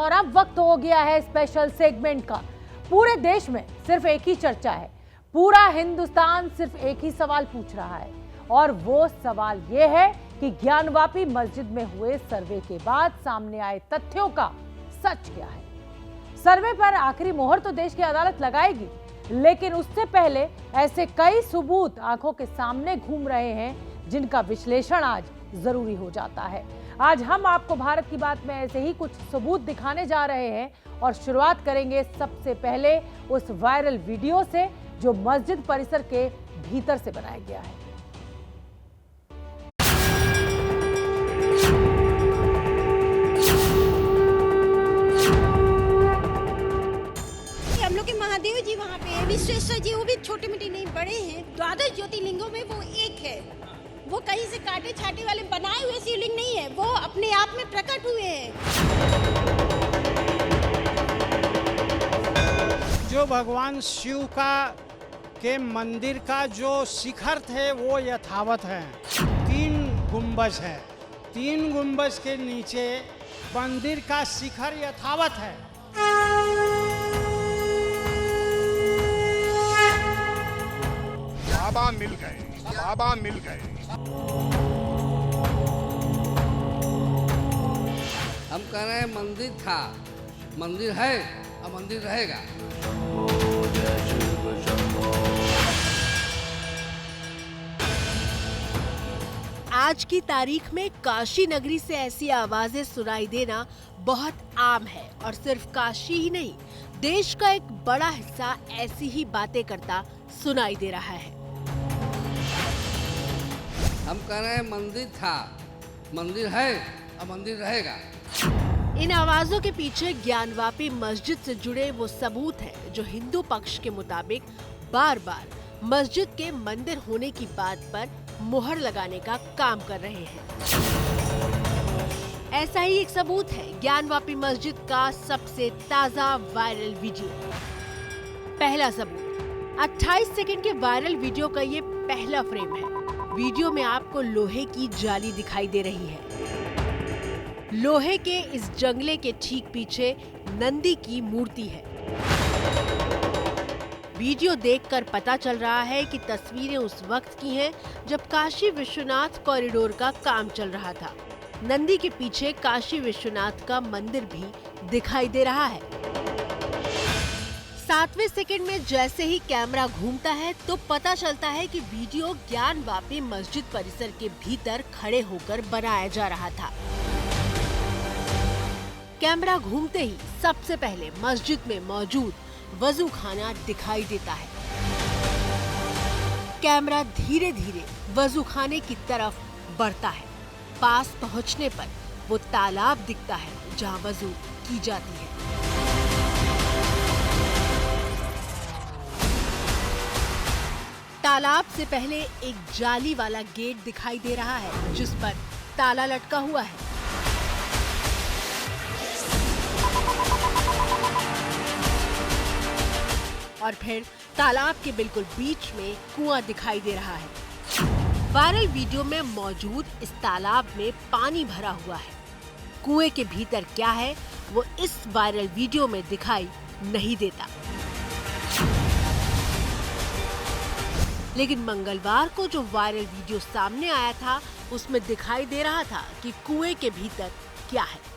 और अब वक्त हो गया है स्पेशल सेगमेंट का। पूरे देश में सिर्फ एक ही चर्चा है, पूरा हिंदुस्तान सिर्फ एक ही सवाल पूछ रहा है और वो सवाल ये है कि ज्ञानवापी मस्जिद में हुए सर्वे के बाद सामने आए तथ्यों का सच क्या है। सर्वे पर आखिरी मोहर तो देश की अदालत लगाएगी, लेकिन उससे पहले ऐसे कई सबूत आंखों के सामने घूम रहे हैं जिनका विश्लेषण आज जरूरी हो जाता है। आज हम आपको भारत की बात में ऐसे ही कुछ सबूत दिखाने जा रहे हैं और शुरुआत करेंगे सबसे पहले उस वायरल वीडियो से जो मस्जिद परिसर के भीतर से बनाया गया है। हम लोग के महादेव जी वहाँ पे है, विश्वेश्वर जी वो भी छोटे मोटे नहीं बड़े हैं। द्वादश ज्योतिर्लिंगों में वो एक है, वो कहीं से काटे छाटे वाले बनाए हुए शिवलिंग नहीं है, वो अपने आप में प्रकट हुए हैं। जो भगवान शिव के मंदिर का जो शिखर थे वो यथावत है। 3 गुंबज है, 3 गुंबज के नीचे मंदिर का शिखर यथावत है। बाबा मिल गए, बाबा मिल गए। हम कह रहे हैं मंदिर था, मंदिर है और मंदिर रहेगा। आज की तारीख में काशी नगरी से ऐसी आवाजें सुनाई देना बहुत आम है और सिर्फ काशी ही नहीं, देश का एक बड़ा हिस्सा ऐसी ही बातें करता सुनाई दे रहा है। हम कह रहे हैं मंदिर था, मंदिर है और मंदिर रहेगा। इन आवाजों के पीछे ज्ञानवापी मस्जिद से जुड़े वो सबूत हैं जो हिंदू पक्ष के मुताबिक बार बार मस्जिद के मंदिर होने की बात पर मुहर लगाने का काम कर रहे हैं। ऐसा ही एक सबूत है ज्ञानवापी मस्जिद का सबसे ताजा वायरल वीडियो। पहला सबूत 28 सेकंड के वायरल वीडियो का ये पहला फ्रेम है। वीडियो में आपको लोहे की जाली दिखाई दे रही है। लोहे के इस जंगले के ठीक पीछे नंदी की मूर्ति है। वीडियो देखकर पता चल रहा है कि तस्वीरें उस वक्त की हैं जब काशी विश्वनाथ कॉरिडोर का काम चल रहा था। नंदी के पीछे काशी विश्वनाथ का मंदिर भी दिखाई दे रहा है। 7वें सेकंड में जैसे ही कैमरा घूमता है तो पता चलता है कि वीडियो ज्ञानवापी मस्जिद परिसर के भीतर खड़े होकर बनाया जा रहा था। कैमरा घूमते ही सबसे पहले मस्जिद में मौजूद वजू खाना दिखाई देता है। कैमरा धीरे धीरे वजू खाने की तरफ बढ़ता है। पास पहुंचने पर वो तालाब दिखता है जहां वजू की जाती है। तालाब से पहले एक जाली वाला गेट दिखाई दे रहा है जिस पर ताला लटका हुआ है। और फिर तालाब के बिल्कुल बीच में कुआं दिखाई दे रहा है। वायरल वीडियो में मौजूद इस तालाब में पानी भरा हुआ है। कुएं के भीतर क्या है वो इस वायरल वीडियो में दिखाई नहीं देता। लेकिन मंगलवार को जो वायरल वीडियो सामने आया था उसमें दिखाई दे रहा था कि कुएं के भीतर क्या है।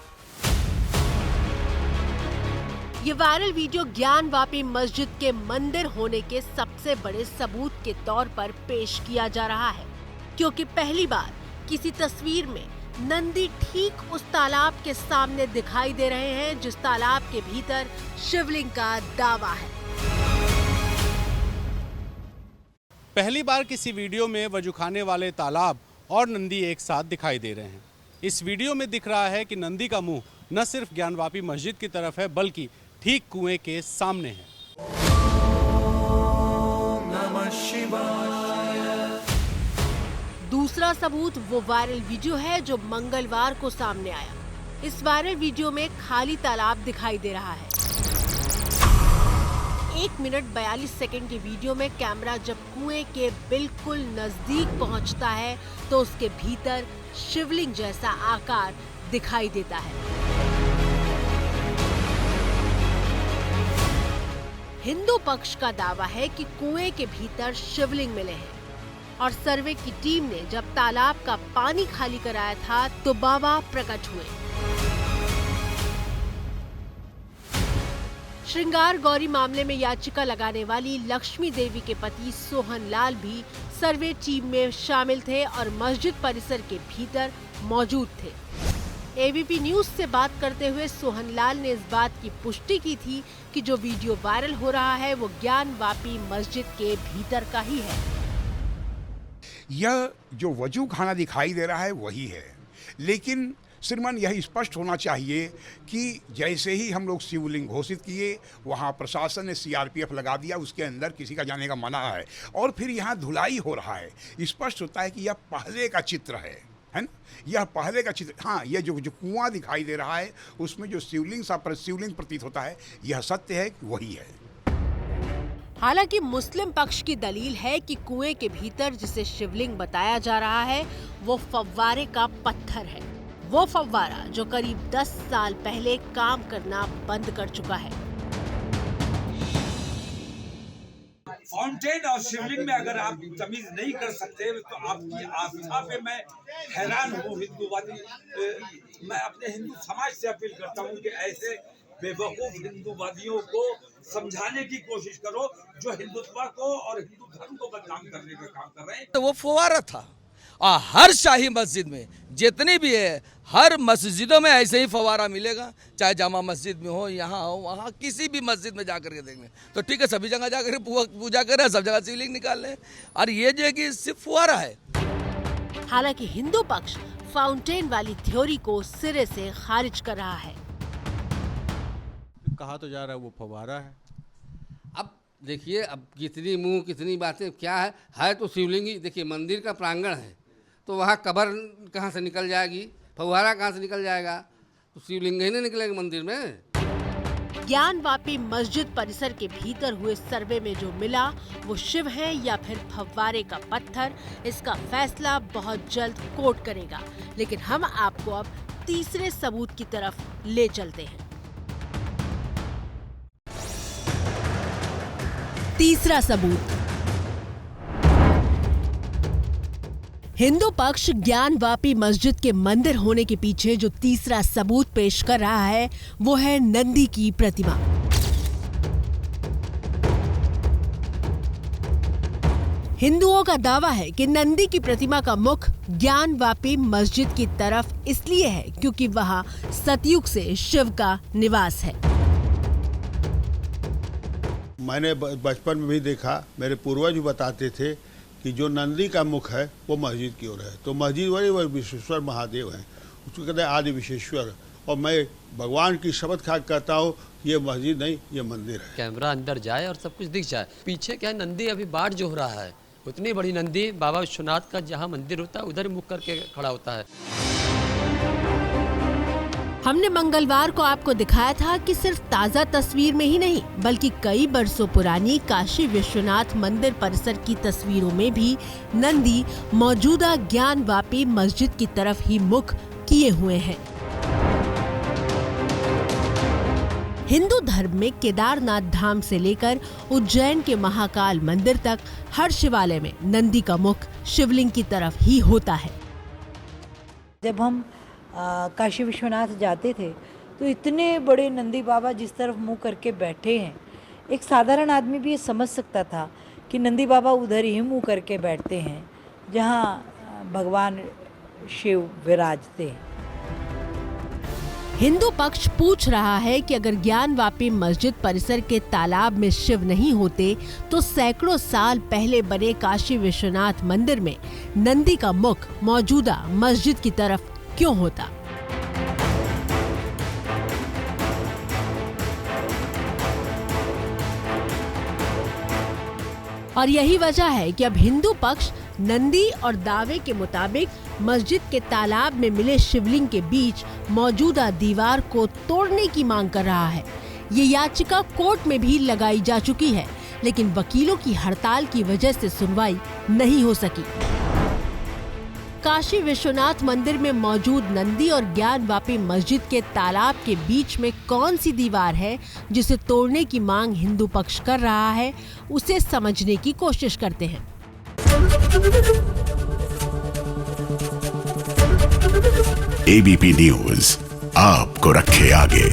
ये वायरल वीडियो ज्ञानवापी मस्जिद के मंदिर होने के सबसे बड़े सबूत के तौर पर पेश किया जा रहा है, क्योंकि पहली बार किसी तस्वीर में नंदी ठीक उस तालाब के सामने दिखाई दे रहे हैं जिस तालाब के भीतर शिवलिंग का दावा है। पहली बार किसी वीडियो में वजूखाने वाले तालाब और नंदी एक साथ दिखाई दे रहे हैं। इस वीडियो में दिख रहा है कि नंदी का मुंह न सिर्फ ज्ञानवापी मस्जिद की तरफ है बल्कि ठीक कुएं के सामने है। दूसरा सबूत वो वायरल वीडियो है जो मंगलवार को सामने आया। इस वायरल वीडियो में खाली तालाब दिखाई दे रहा है। 1 मिनट 42 सेकंड की वीडियो में कैमरा जब कुएं के बिल्कुल नजदीक पहुंचता है तो उसके भीतर शिवलिंग जैसा आकार दिखाई देता है। हिंदू पक्ष का दावा है कि कुएं के भीतर शिवलिंग मिले हैं और सर्वे की टीम ने जब तालाब का पानी खाली कराया था तो बाबा प्रकट हुए। श्रृंगार गौरी मामले में याचिका लगाने वाली लक्ष्मी देवी के पति सोहन लाल भी सर्वे टीम में शामिल थे और मस्जिद परिसर के भीतर मौजूद थे। एबीपी न्यूज से बात करते हुए सोहन लाल ने इस बात की पुष्टि की थी कि जो वीडियो वायरल हो रहा है वो ज्ञानवापी मस्जिद के भीतर का ही है। यह जो वजू खाना दिखाई दे रहा है वही है, लेकिन श्रीमान यह स्पष्ट होना चाहिए कि जैसे ही हम लोग शिवलिंग घोषित किए वहाँ प्रशासन ने सीआरपीएफ लगा दिया, उसके अंदर किसी का जाने का मना है और फिर यहाँ धुलाई हो रहा है। स्पष्ट होता है कि यह पहले का चित्र है ना, यह पहले का चित्र। हाँ, यह जो कुआं दिखाई दे रहा है उसमें जो शिवलिंग प्रतीत होता है, यह सत्य है कि वही है। हालांकि मुस्लिम पक्ष की दलील है कि कुएं के भीतर जिसे शिवलिंग बताया जा रहा है वो फव्वारे का पत्थर है, वो फव्वारा जो करीब 10 साल पहले काम करना बंद कर चुका है। फाउंटेन और शिवलिंग में अगर आप तमीज नहीं कर सकते तो आपकी आस्था पे मैं हैरान हूँ। हिंदूवादी, मैं अपने हिंदू समाज से अपील करता हूँ कि ऐसे बेवकूफ हिंदूवादियों को समझाने की कोशिश करो जो हिंदुत्व को और हिंदू धर्म को बदनाम करने का काम कर रहे हैं। तो वो फव्वारा था और हर शाही मस्जिद में जितनी भी है, हर मस्जिदों में ऐसे ही फव्वारा मिलेगा, चाहे जामा मस्जिद में हो, यहाँ हो, वहाँ किसी भी मस्जिद में जाकर के देख लें तो ठीक है, सभी जगह जाकर पूजा करें, सब जगह शिवलिंग निकाल लें। और ये जो है कि सिर्फ फव्वारा है। हालांकि हिंदू पक्ष फाउंटेन वाली थ्योरी को सिरे से खारिज कर रहा है। कहा तो जा रहा है वो फव्वारा है। अब देखिए, अब कितनी मुंह कितनी बातें, क्या है तो शिवलिंग ही। देखिए, मंदिर का प्रांगण है तो वहाँ कब्र कहाँ से निकल जाएगी, फव्वारा कहाँ से निकल जाएगा, तो शिवलिंग ही नहीं निकलेगा मंदिर में। ज्ञानवापी मस्जिद परिसर के भीतर हुए सर्वे में जो मिला वो शिव है या फिर फव्वारे का पत्थर, इसका फैसला बहुत जल्द कोर्ट करेगा। लेकिन हम आपको अब तीसरे सबूत की तरफ ले चलते हैं। तीसरा सबूत, हिंदू पक्ष ज्ञानवापी मस्जिद के मंदिर होने के पीछे जो तीसरा सबूत पेश कर रहा है वो है नंदी की प्रतिमा। हिंदुओं का दावा है कि नंदी की प्रतिमा का मुख ज्ञानवापी मस्जिद की तरफ इसलिए है क्योंकि वहां सतयुग से शिव का निवास है। मैंने बचपन में भी देखा, मेरे पूर्वज भी बताते थे कि जो नंदी का मुख है वो मस्जिद की ओर है, तो मस्जिद वही विश्वेश्वर महादेव हैं, उसको कहते हैं आदि विश्वेश्वर। और मैं भगवान की शपथ खा करता हूँ, ये मस्जिद नहीं, ये मंदिर है। कैमरा अंदर जाए और सब कुछ दिख जाए। पीछे क्या है, नंदी अभी बाढ़ जो हो रहा है, उतनी बड़ी नंदी बाबा विश्वनाथ का जहाँ मंदिर होता है उधर मुख करके खड़ा होता है। हमने मंगलवार को आपको दिखाया था कि सिर्फ ताज़ा तस्वीर में ही नहीं बल्कि कई बरसों पुरानी काशी विश्वनाथ मंदिर परिसर की तस्वीरों में भी नंदी मौजूदा ज्ञानवापी मस्जिद की तरफ ही मुख किए हुए हैं। हिंदू धर्म में केदारनाथ धाम से लेकर उज्जैन के महाकाल मंदिर तक हर शिवालय में नंदी का मुख शिवलिंग की तरफ ही होता है। जब हम काशी विश्वनाथ जाते थे तो इतने बड़े नंदी बाबा जिस तरफ मुंह करके बैठे हैं, एक साधारण आदमी भी ये समझ सकता था कि नंदी बाबा उधर ही मुंह करके बैठते हैं जहां भगवान शिव विराजते हैं। हिंदू पक्ष पूछ रहा है कि अगर ज्ञानवापी मस्जिद परिसर के तालाब में शिव नहीं होते तो सैकड़ों साल पहले बने काशी विश्वनाथ मंदिर में नंदी का मुख मौजूदा मस्जिद की तरफ क्यों होता। और यही वजह है कि अब हिंदू पक्ष नंदी और दावे के मुताबिक मस्जिद के तालाब में मिले शिवलिंग के बीच मौजूदा दीवार को तोड़ने की मांग कर रहा है। ये याचिका कोर्ट में भी लगाई जा चुकी है, लेकिन वकीलों की हड़ताल की वजह से सुनवाई नहीं हो सकी। काशी विश्वनाथ मंदिर में मौजूद नंदी और ज्ञानवापी मस्जिद के तालाब के बीच में कौन सी दीवार है जिसे तोड़ने की मांग हिंदू पक्ष कर रहा है, उसे समझने की कोशिश करते हैं। एबीपी न्यूज आपको रखे आगे।